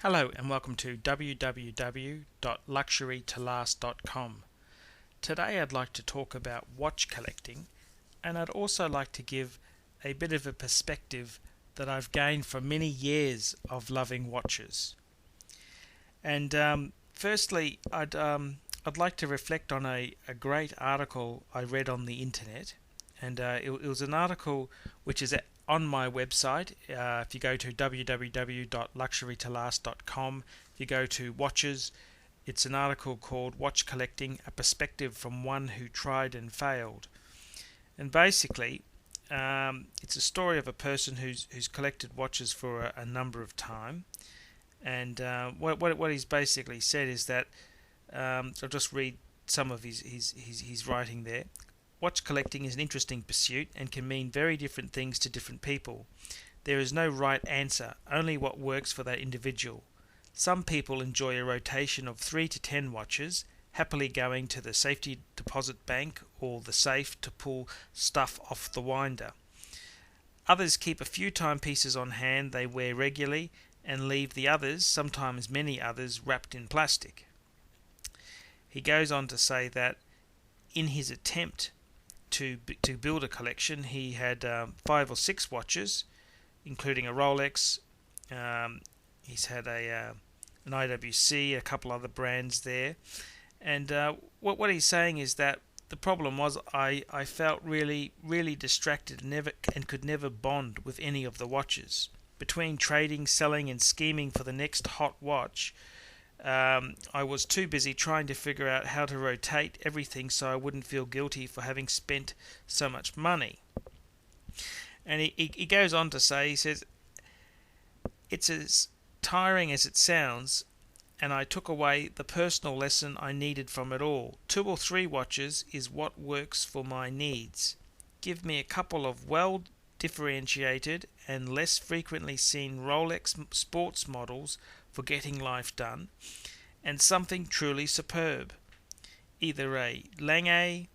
Hello and welcome to www.luxurytolast.com. Today I'd like to talk about watch collecting, and I'd also like to give a bit of a perspective that I've gained from many years of loving watches. And firstly, I'd like to reflect on a great article I read on the internet, and it was an article which is on my website. If you go to www.luxurytolast.com, if you go to watches, it's an article called Watch Collecting, a Perspective from One Who Tried and Failed. And basically, it's a story of a person who's collected watches for a number of time. And what he's basically said is that, I'll just read some of his writing there. Watch collecting is an interesting pursuit and can mean very different things to different people. There is no right answer, only what works for that individual. Some people enjoy a rotation of 3 to 10 watches, happily going to the safety deposit bank or the safe to pull stuff off the winder. Others keep a few timepieces on hand they wear regularly and leave the others, sometimes many others, wrapped in plastic. He goes on to say that in his attempt to build a collection, he had 5 or 6 watches, including a Rolex. He's had an IWC, a couple other brands there. And what he's saying is that the problem was I felt really distracted and could never bond with any of the watches. Between trading, selling, and scheming for the next hot watch, I was too busy trying to figure out how to rotate everything so I wouldn't feel guilty for having spent so much money. And he goes on to say, he says, it's as tiring as it sounds, and I took away the personal lesson I needed from it all. 2 or 3 watches is what works for my needs. Give me a couple of well differentiated and less frequently seen Rolex sports models for getting life done, and something truly superb. Either a Lange,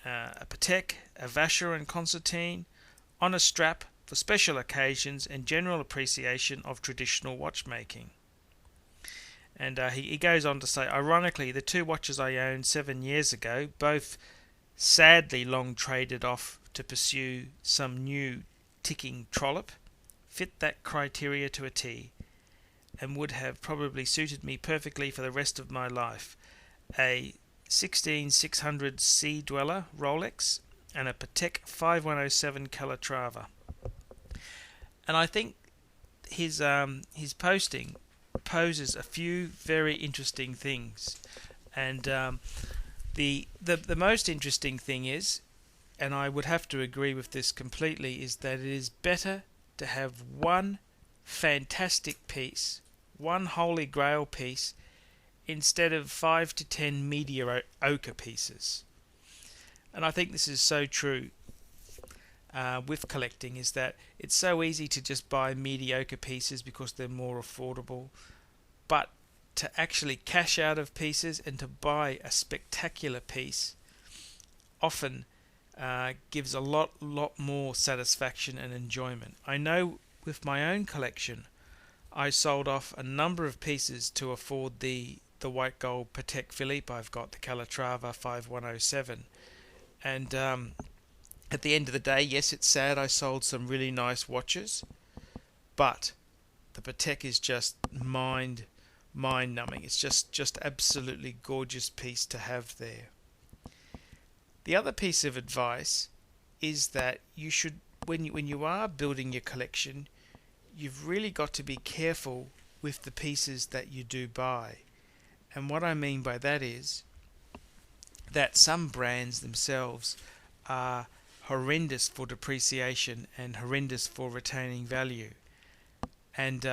a Patek, a Vacher and Concertine, on a strap for special occasions and general appreciation of traditional watchmaking. And he goes on to say, ironically, the 2 watches I owned 7 years ago, both sadly long traded off to pursue some new ticking trollop, fit that criteria to a T, and would have probably suited me perfectly for the rest of my life. A 16600 Sea Dweller Rolex and a Patek 5107 Calatrava. And I think his posting poses a few very interesting things, and the most interesting thing is, and I would have to agree with this completely, is that it is better to have one fantastic piece, one holy grail piece, instead of 5 to 10 mediocre pieces. And I think this is so true with collecting, is that it's so easy to just buy mediocre pieces because they're more affordable, but to actually cash out of pieces and to buy a spectacular piece often gives a lot more satisfaction and enjoyment. I know with my own collection, I sold off a number of pieces to afford the white gold Patek Philippe I've got, the Calatrava 5107. And at the end of the day, yes, it's sad I sold some really nice watches, but the Patek is just mind-numbing. It's just absolutely gorgeous piece to have there. The other piece of advice is that you should, when you are building your collection, you've really got to be careful with the pieces that you do buy. And what I mean by that is that some brands themselves are horrendous for depreciation and horrendous for retaining value. And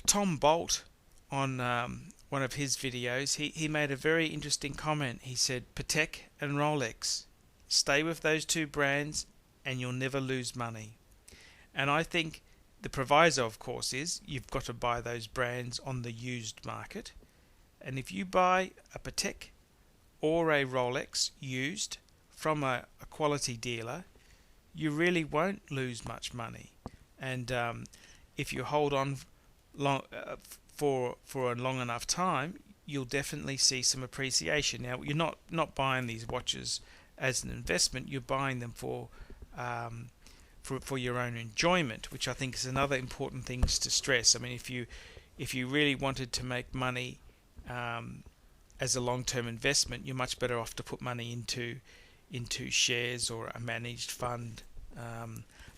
Tom Bolt, on one of his videos, he made a very interesting comment. He said, Patek and Rolex, stay with those 2 brands and you'll never lose money. And I think the proviso, of course, is you've got to buy those brands on the used market. And if you buy a Patek or a Rolex used from a quality dealer, you really won't lose much money. And if you hold on long for a long enough time, you'll definitely see some appreciation. Now, you're not buying these watches as an investment; you're buying them um, for your own enjoyment, which I think is another important thing to stress. I mean, if you really wanted to make money um, as a long-term investment, you're much better off to put money into shares or a managed fund.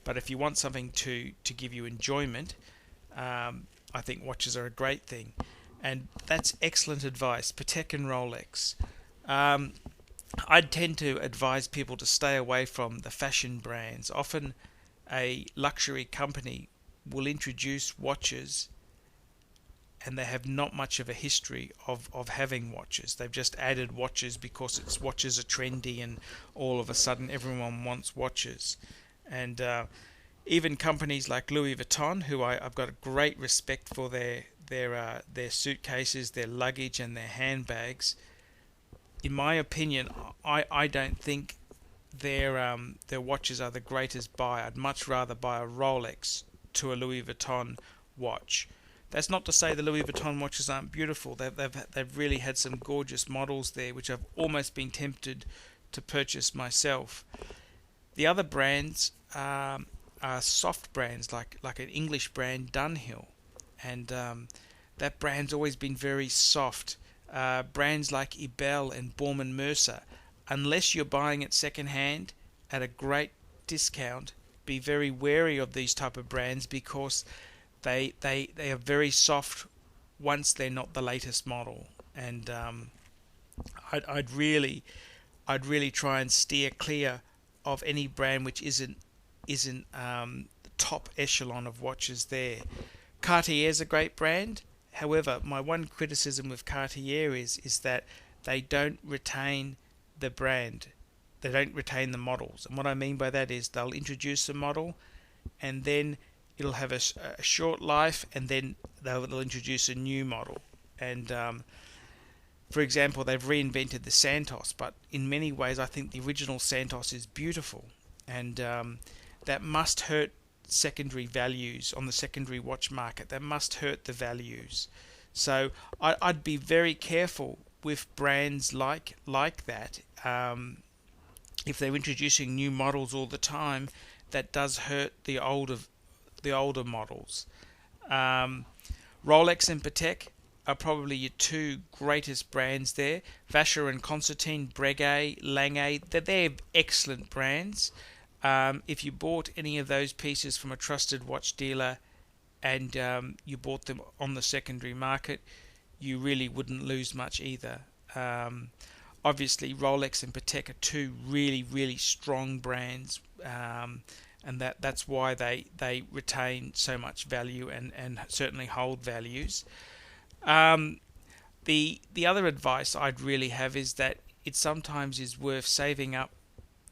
But if you want something to give you enjoyment, I think watches are a great thing, and that's excellent advice. Patek and Rolex. I'd tend to advise people to stay away from the fashion brands. Often, a luxury company will introduce watches and they have not much of a history of having watches. They've just added watches because watches are trendy and all of a sudden everyone wants watches. And even companies like Louis Vuitton, who I've got a great respect for their suitcases, their luggage, and their handbags. In my opinion, I don't think their watches are the greatest buy. I'd much rather buy a Rolex to a Louis Vuitton watch. That's not to say the Louis Vuitton watches aren't beautiful. They've really had some gorgeous models there, which I've almost been tempted to purchase myself. The other brands are soft brands, like an English brand, Dunhill, and that brand's always been very soft. Brands like Ebel and Baume & Mercer, unless you're buying it second hand at a great discount, be very wary of these type of brands because they are very soft once they're not the latest model, and I'd really try and steer clear of any brand which isn't the top echelon of watches there. Cartier's a great brand. However, my one criticism with Cartier is that they don't retain the brand. They don't retain the models. And what I mean by that is they'll introduce a model and then it'll have a short life and then they'll introduce a new model. And for example, they've reinvented the Santos, but in many ways I think the original Santos is beautiful. And that must hurt secondary values on the secondary watch market. That must hurt the values. So I'd be very careful with brands like that. If they're introducing new models all the time, that does hurt the older models. Rolex and Patek are probably your two greatest brands there. Vacher and Constantin, Breguet, Lange, they're excellent brands. If you bought any of those pieces from a trusted watch dealer and you bought them on the secondary market, you really wouldn't lose much either. Obviously, Rolex and Patek are two really strong brands, and that's why they retain so much value and certainly hold values. The other advice I'd really have is that it sometimes is worth saving up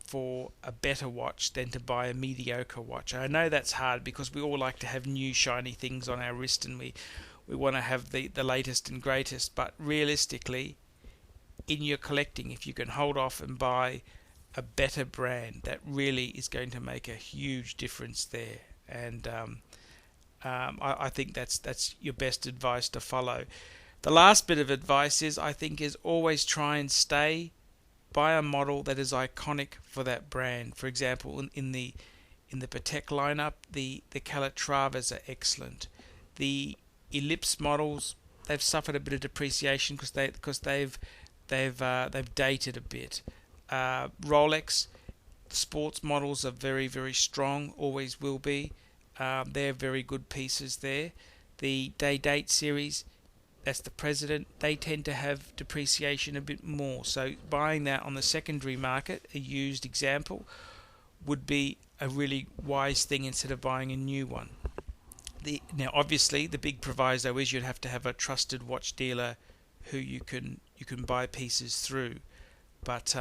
for a better watch than to buy a mediocre watch. I know that's hard because we all like to have new shiny things on our wrist and we want to have the latest and greatest, but realistically, in your collecting, if you can hold off and buy a better brand, that really is going to make a huge difference there. And I think that's your best advice to follow. The last bit of advice is always try and stay by a model that is iconic for that brand. For example, in the Patek lineup, the Calatravas are excellent. The Ellipse models, they've suffered a bit of depreciation because they've dated a bit. Rolex sports models are very strong, always will be. They're very good pieces there. The Day-Date series, that's the President, they tend to have depreciation a bit more. So buying that on the secondary market, a used example, would be a really wise thing instead of buying a new one. Now, obviously, the big proviso is you'd have to have a trusted watch dealer who you can buy pieces through. But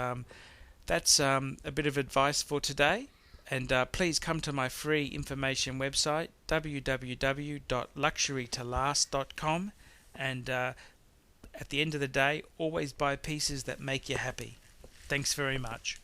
that's a bit of advice for today. And please come to my free information website, www.luxurytolast.com. And at the end of the day, always buy pieces that make you happy. Thanks very much.